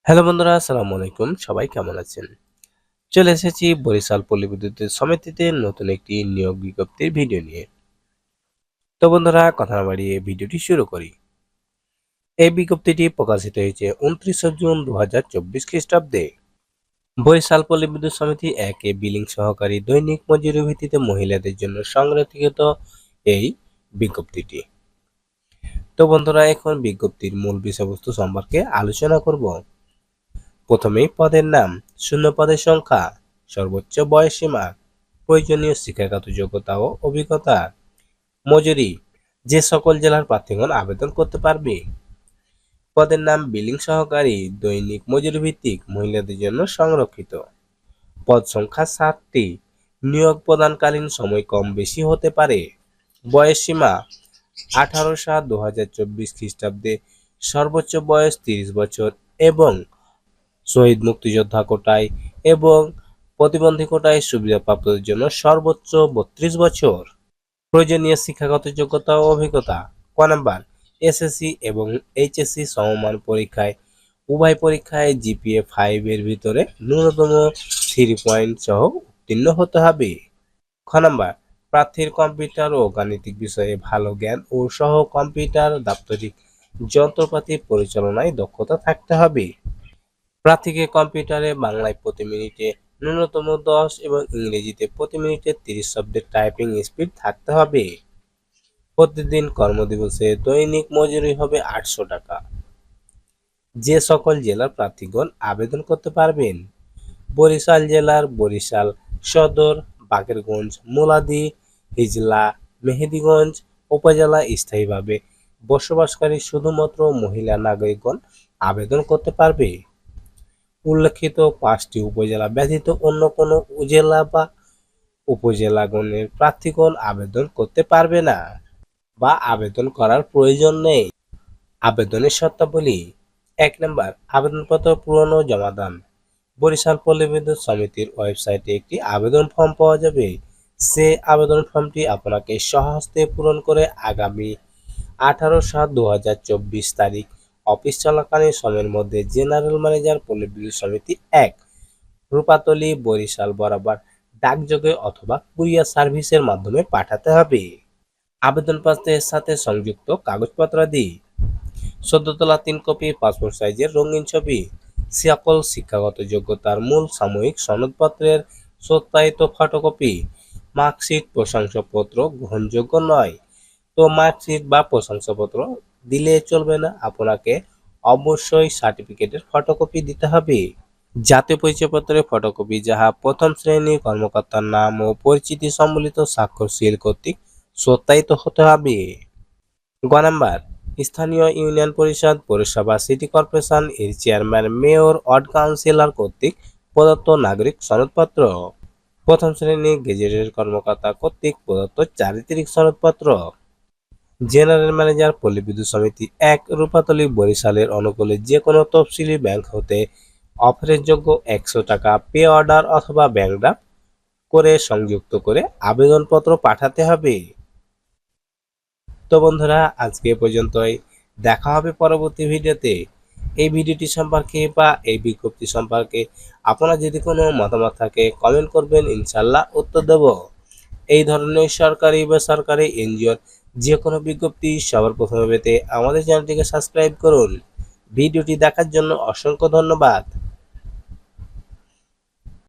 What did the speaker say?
Hello বন্ধুরা, আসসালামু আলাইকুম। সবাই কেমন আছেন? চলে এসেছি বরিশাল পল্লী বিদ্যুৎ সমিতিতে নতুন একটি নিয়োগ বিজ্ঞপ্তির ভিডিও নিয়ে। তো বন্ধুরা, কথা না বাড়িয়ে ভিডিওটি শুরু করি। এই বিজ্ঞপ্তিটি প্রকাশিত হয়েছে 29 জুন 2024 খ্রিস্টাব্দে। বরিশাল পল্লী বিদ্যুৎ সমিতি 1 এ বিলিং সহকারী দৈনিক মজুরি ভিত্তিতে মহিলাদের জন্য সংরক্ষিত এই বিজ্ঞপ্তিটি। তো বন্ধুরা, এখন বিজ্ঞপ্তির মূল বিষয়বস্তু সম্পর্কে আলোচনা করব। প্রথমেই পদের নাম, শূন্য পদের সংখ্যা, সর্বোচ্চ বয়সসীমা, প্রয়োজনীয় শিক্ষাগত যোগ্যতা ও অভিজ্ঞতা, মজুরি, যে সকল জেলার প্রার্থীগণ আবেদন করতে পারবে। পদের নাম বিলিং সহকারী দৈনিক মজুরি ভিত্তিক মহিলাদের জন্য সংরক্ষিত। পদ সংখ্যা 7টি। নিয়োগ প্রদানকালীন সময় কম বেশি হতে পারে। বয়সসীমা 18/7/2024 খ্রিস্টাব্দে সর্বোচ্চ বয়স 30 বছর এবং শহীদ মুক্তিযোদ্ধা কোটায় এবং প্রতিবন্ধী কোটায় সুবিধাপ্রাপ্তদের জন্য সর্বোচ্চ 32 বছর। প্রয়োজনীয় শিক্ষাগত যোগ্যতা ও অভিজ্ঞতা। ক নাম্বার, এসএসসি এবং এইচএসসি সমমান পরীক্ষায় উভয় পরীক্ষায় জিপিএ 5 এর ভিতরে ন্যূনতম 3 পয়েন্ট সহ উত্তীর্ণ হতে হবে। খ নাম্বার, প্রার্থীর কম্পিউটার ও গাণিতিক বিষয়ে ভালো জ্ঞান ও সহ কম্পিউটার দাপ্তরিক যন্ত্রপাতি পরিচালনায় দক্ষতা থাকতে হবে। প্রার্থীকে কম্পিউটারে বাংলায় প্রতি মিনিটে ন্যূনতম 10 এবং ইংরেজিতে প্রতি মিনিটে 30 শব্দের টাইপিং স্পিড থাকতে হবে। প্রতিদিন কর্মদিবসে দৈনিক মজুরি হবে 800 টাকা। যে সকল জেলার প্রার্থীগণ আবেদন করতে পারবেন: বরিশাল জেলার বরিশাল সদর, বাকেরগঞ্জ, মুলাদী, হিজলা, মেহেদীগঞ্জ উপজেলা স্থায়ীভাবে বসবাসকারী শুধুমাত্র মহিলা নাগরিকগণ আবেদন করতে পারবে। উল্লেখিত 5টি উপজেলা ব্যতীত অন্য কোনো জেলা বা উপজেলাগণের প্রার্থীগণ আবেদন করতে পারবে না বা আবেদন করার প্রয়োজন নেই। আবেদনের শর্তাবলী: 1 নাম্বার, আবেদনপত্র পূরণ ও জমাদান। বরিশাল পল্লী বিদ্যুৎ সমিতির ওয়েবসাইটে একটি আবেদন ফর্ম পাওয়া যাবে। সে আবেদন ফর্মটি আপনাকে স্বহস্তে পূরণ করে আগামী 18/7/2024 তারিখ অফিস চলাকালীন সময়ের মধ্যে জেনারেল ম্যানেজার পল্লী বিদ্যুৎ সমিতি 1, রূপাতলী, বরিশাল বরাবর ডাকযোগে অথবা কুরিয়ার সার্ভিসের মাধ্যমে পাঠাতে হবে। আবেদনপত্রের সাথে সংযুক্ত কাগজপত্রাদি: সদ্য তোলা 3 কপি পাসপোর্ট সাইজের রঙিন ছবি, সকল শিক্ষাগত যোগ্যতার মূল সাময়িক সনদপত্রের সত্যায়িত ফটোকপি। মার্কশিট, প্রশংসাপত্র গ্রহণযোগ্য নয়। তো মার্কশিট বা প্রশংসাপত্র দিলে চলবে না, আপনাকে অবশ্যই সার্টিফিকেটের ফটোকপি দিতে হবে। জাতীয় পরিচয়পত্রের ফটোকপি যাহা প্রথম শ্রেণীর কর্মকর্তার নাম ও পরিচিতি সম্বলিত স্বাক্ষর সিল কর্তৃক সত্যায়িত হতে হবে। গ নাম্বার, স্থানীয় ইউনিয়ন পরিষদ, পৌরসভা, সিটি কর্পোরেশন এর চেয়ারম্যান, মেয়র, ওয়ার্ড কাউন্সিলর কর্তৃক প্রদত্ত নাগরিক সনদপত্র। প্রথম শ্রেণী গেজেটেড কর্মকর্তা কর্তৃক প্রদত্ত চারিত্রিক সনদপত্র। জেনারেল ম্যানেজার পল্লী বিদ্যুৎ সমিতি 1, রূপাতলী, বরিশালের অনুকূলে যে কোনো তফসিলি ব্যাংক হতে অফারের যোগ্য 100 টাকা পে অর্ডার অথবা ব্যাংক ড্রাফট করে সংযুক্ত করে আবেদনপত্র পাঠাতে হবে। তো বন্ধুরা, আজকে এ পর্যন্তই। দেখা হবে পরবর্তী ভিডিওতে। এই ভিডিওটি সম্পর্কে বা এই বিজ্ঞপ্তি সম্পর্কে আপনার যদি কোনো মতামত থাকে কমেন্ট করবেন, ইনশাল্লাহ উত্তর দেব। এই ধরনের সরকারি বেসরকারি এনজিওর যে কোনো বিজ্ঞপ্তি সবার প্রথমে পেতে আমাদের চ্যানেলটিকে সাবস্ক্রাইব করুন। ভিডিওটি দেখার জন্য অসংখ্য ধন্যবাদ।